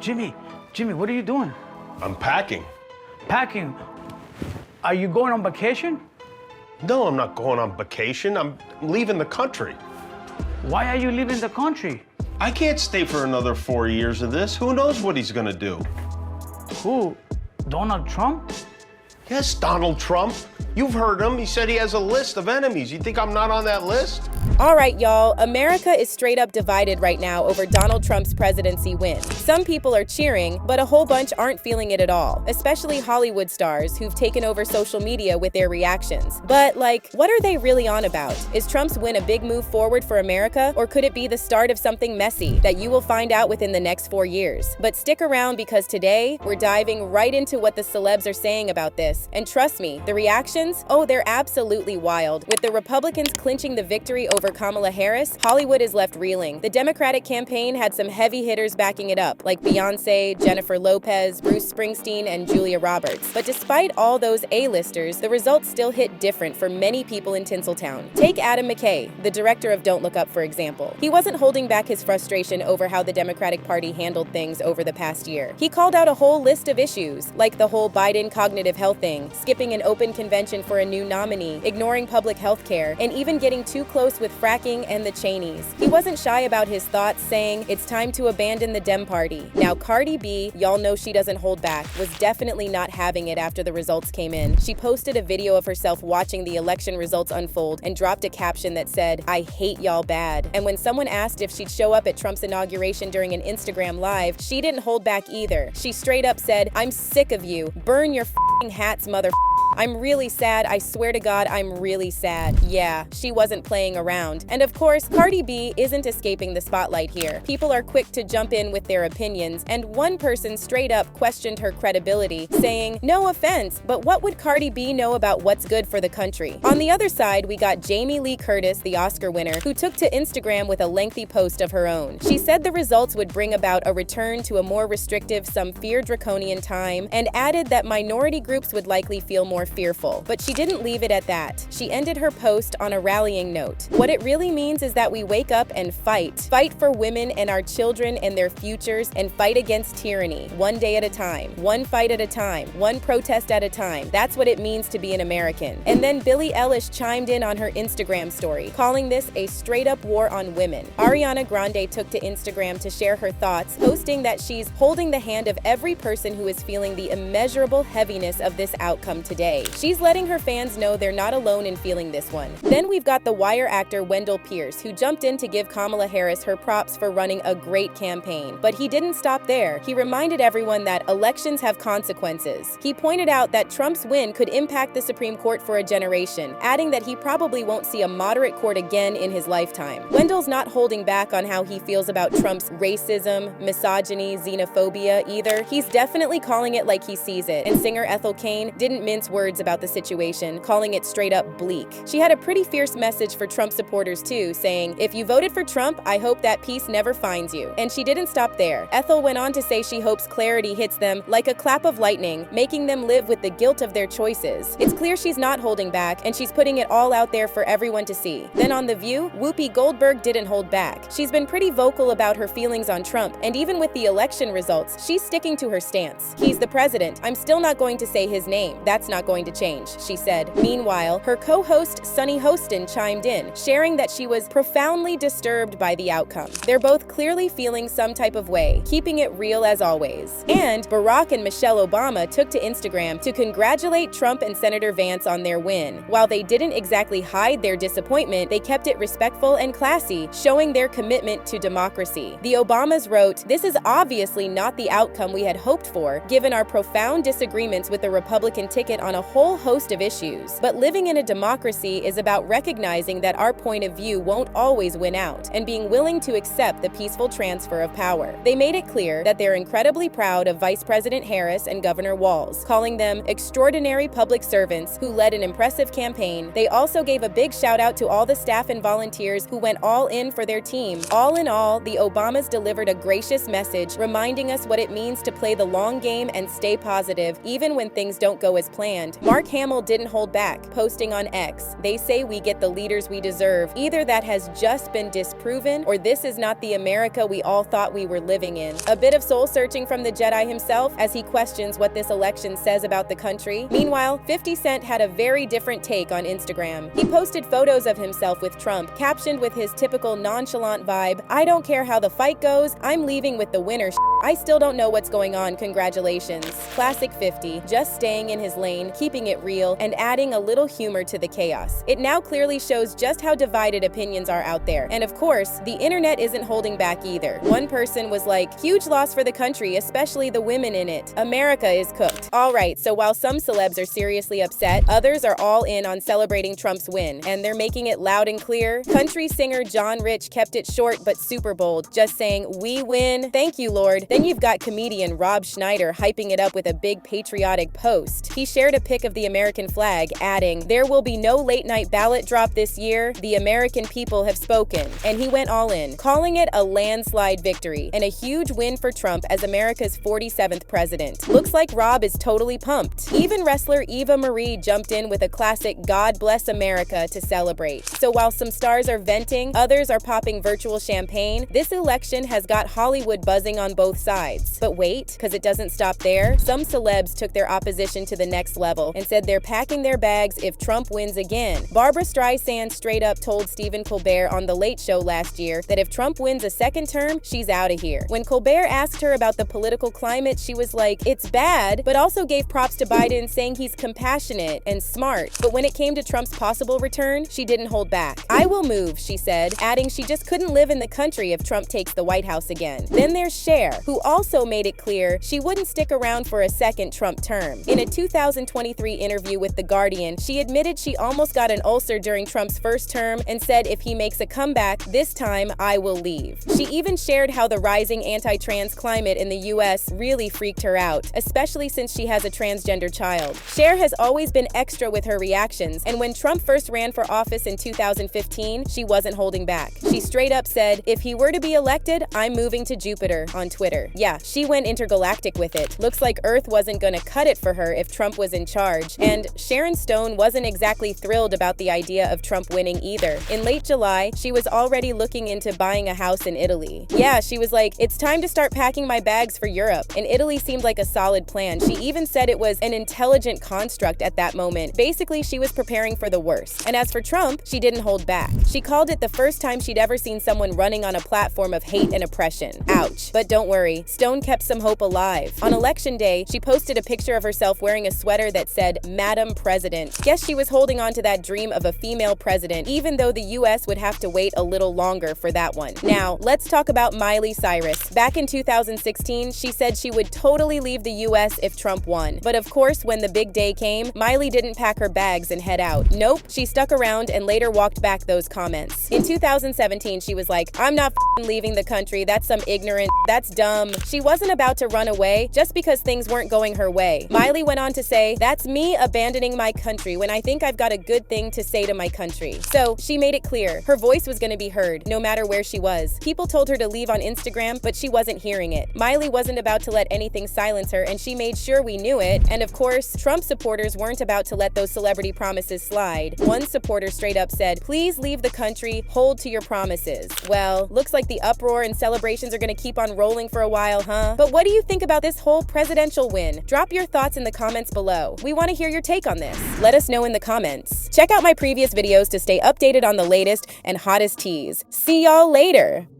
Jimmy, what are you doing? I'm packing. Packing? Are you going on vacation? No, I'm not going on vacation. I'm leaving the country. Why are you leaving the country? I can't stay for another 4 years of this. Who knows what he's gonna do? Who? Donald Trump? Yes, Donald Trump. You've heard him. He said he has a list of enemies. You think I'm not on that list? All right, y'all, America is straight up divided right now over Donald Trump's presidency win. Some people are cheering, but a whole bunch aren't feeling it at all, especially Hollywood stars who've taken over social media with their reactions. But, like, what are they really on about? Is Trump's win a big move forward for America, or could it be the start of something messy that you will find out within the next 4 years? But stick around, because today, we're diving right into what the celebs are saying about this. And trust me, the reactions, oh, they're absolutely wild. With the Republicans clinching the victory over Kamala Harris, Hollywood is left reeling. The Democratic campaign had some heavy hitters backing it up, like Beyonce, Jennifer Lopez, Bruce Springsteen, and Julia Roberts. But despite all those A-listers, the results still hit different for many people in Tinseltown. Take Adam McKay, the director of Don't Look Up, for example. He wasn't holding back his frustration over how the Democratic Party handled things over the past year. He called out a whole list of issues, like the whole Biden cognitive health thing, skipping an open convention for a new nominee, ignoring public health care, and even getting too close with fracking and the Cheneys. He wasn't shy about his thoughts, saying it's time to abandon the Dem Party. Now, Cardi B, y'all know she doesn't hold back, was definitely not having it after the results came in. She posted a video of herself watching the election results unfold and dropped a caption that said, "I hate y'all bad." And when someone asked if she'd show up at Trump's inauguration during an Instagram live, she didn't hold back either. She straight up said, "I'm sick of you. Burn your f***ing hats, mother f***. I'm really sad. I swear to God, I'm really sad." Yeah, she wasn't playing around. And of course, Cardi B isn't escaping the spotlight here. People are quick to jump in with their opinions, and one person straight up questioned her credibility, saying, "No offense, but what would Cardi B know about what's good for the country?" On the other side, we got Jamie Lee Curtis, the Oscar winner, who took to Instagram with a lengthy post of her own. She said the results would bring about a return to a more restrictive, some fear draconian time, and added that minority groups would likely feel more fearful. But she didn't leave it at that. She ended her post on a rallying note. What it really means is that we wake up and fight. Fight for women and our children and their futures, and fight against tyranny, one day at a time, one fight at a time, one protest at a time. That's what it means to be an American. And then Billie Eilish chimed in on her Instagram story, calling this a straight-up war on women. Ariana Grande took to Instagram to share her thoughts, posting that she's holding the hand of every person who is feeling the immeasurable heaviness of this outcome today. She's letting her fans know they're not alone in feeling this one. Then we've got the Wire actor Wendell Pierce, who jumped in to give Kamala Harris her props for running a great campaign. But he didn't stop there. He reminded everyone that elections have consequences. He pointed out that Trump's win could impact the Supreme Court for a generation, adding that he probably won't see a moderate court again in his lifetime. Wendell's not holding back on how he feels about Trump's racism, misogyny, xenophobia either. He's definitely calling it like he sees it, and singer Ethel Cain didn't mince words about the situation, calling it straight up bleak. She had a pretty fierce message for Trump supporters too, saying, "If you voted for Trump, I hope that peace never finds you." And she didn't stop there. Ethel went on to say she hopes clarity hits them like a clap of lightning, making them live with the guilt of their choices. It's clear she's not holding back, and she's putting it all out there for everyone to see. Then on The View, Whoopi Goldberg didn't hold back. She's been pretty vocal about her feelings on Trump, and even with the election results, she's sticking to her stance. "He's the president. I'm still not going to say his name. That's not going to change," she said. Meanwhile, her co-host Sunny Hostin chimed in, sharing that she was profoundly disturbed by the outcome. They're both clearly feeling some type of way, keeping it real as always. And Barack and Michelle Obama took to Instagram to congratulate Trump and Senator Vance on their win. While they didn't exactly hide their disappointment, they kept it respectful and classy, showing their commitment to democracy. The Obamas wrote, "This is obviously not the outcome we had hoped for, given our profound disagreements with the Republican ticket on a whole host of issues. But living in a democracy is about recognizing that our point of view won't always win out, and being willing to accept the peaceful transfer of power." They made it clear that they're incredibly proud of Vice President Harris and Governor Walz, calling them extraordinary public servants who led an impressive campaign. They also gave a big shout out to all the staff and volunteers who went all in for their team. All in all, the Obamas delivered a gracious message, reminding us what it means to play the long game and stay positive, even when things don't go as planned. hand, Mark Hamill didn't hold back, posting on X, "They say we get the leaders we deserve. Either that has just been disproven, or this is not the America we all thought we were living in." A bit of soul-searching from the Jedi himself as he questions what this election says about the country. Meanwhile, 50 Cent had a very different take on Instagram. He posted photos of himself with Trump, captioned with his typical nonchalant vibe, "I don't care how the fight goes, I'm leaving with the winner. I still don't know what's going on, congratulations." Classic 50, just staying in his lane, keeping it real, and adding a little humor to the chaos. It now clearly shows just how divided opinions are out there. And of course, the internet isn't holding back either. One person was like, "Huge loss for the country, especially the women in it. America is cooked." Alright, so while some celebs are seriously upset, others are all in on celebrating Trump's win, and they're making it loud and clear. Country singer John Rich kept it short but super bold, just saying, "We win, thank you Lord." Then you've got comedian Rob Schneider hyping it up with a big patriotic post. He shared a pic of the American flag, adding, "There will be no late-night ballot drop this year. The American people have spoken." And he went all in, calling it a landslide victory and a huge win for Trump as America's 47th president. Looks like Rob is totally pumped. Even wrestler Eva Marie jumped in with a classic "God Bless America" to celebrate. So while some stars are venting, others are popping virtual champagne, this election has got Hollywood buzzing on both sides. But wait, because it doesn't stop there. Some celebs took their opposition to the next level and said they're packing their bags if Trump wins again. Barbra Streisand straight up told Stephen Colbert on The Late Show last year that if Trump wins a second term, she's out of here. When Colbert asked her about the political climate, she was like, "It's bad," but also gave props to Biden, saying he's compassionate and smart. But when it came to Trump's possible return, she didn't hold back. "I will move," she said, adding she just couldn't live in the country if Trump takes the White House again. Then there's Cher, who also made it clear she wouldn't stick around for a second Trump term. In a 2023 interview with The Guardian, she admitted she almost got an ulcer during Trump's first term and said if he makes a comeback, this time I will leave. She even shared how the rising anti-trans climate in the US really freaked her out, especially since she has a transgender child. Cher has always been extra with her reactions, and when Trump first ran for office in 2015, she wasn't holding back. She straight up said, "If he were to be elected, I'm moving to Jupiter," on Twitter. Yeah, she went intergalactic with it. Looks like Earth wasn't gonna cut it for her if Trump was in charge. And Sharon Stone wasn't exactly thrilled about the idea of Trump winning either. In late July, she was already looking into buying a house in Italy. Yeah, she was like, "It's time to start packing my bags for Europe." And Italy seemed like a solid plan. She even said it was an intelligent construct at that moment. Basically, she was preparing for the worst. And as for Trump, she didn't hold back. She called it the first time she'd ever seen someone running on a platform of hate and oppression. Ouch. But don't worry, Stone kept some hope alive. On Election Day, she posted a picture of herself wearing a sweater that said, "Madam President." Guess she was holding on to that dream of a female president, even though the US would have to wait a little longer for that one. Now, let's talk about Miley Cyrus. Back in 2016, she said she would totally leave the US if Trump won. But of course, when the big day came, Miley didn't pack her bags and head out. Nope, she stuck around and later walked back those comments. In 2017, she was like, "I'm not leaving the country, that's some ignorant, that's dumb." She wasn't about to run away just because things weren't going her way. Miley went on to say, "That's me abandoning my country when I think I've got a good thing to say to my country." So she made it clear her voice was going to be heard no matter where she was. People told her to leave on Instagram, but she wasn't hearing it. Miley wasn't about to let anything silence her, and she made sure we knew it. And of course, Trump supporters weren't about to let those celebrity promises slide. One supporter straight up said, "Please leave the country, hold to your promises." Well, looks like the uproar and celebrations are going to keep on rolling for a while, huh? But what do you think about this whole presidential win? Drop your thoughts in the comments below. We want to hear your take on this. Let us know in the comments. Check out my previous videos to stay updated on the latest and hottest teas. See y'all later!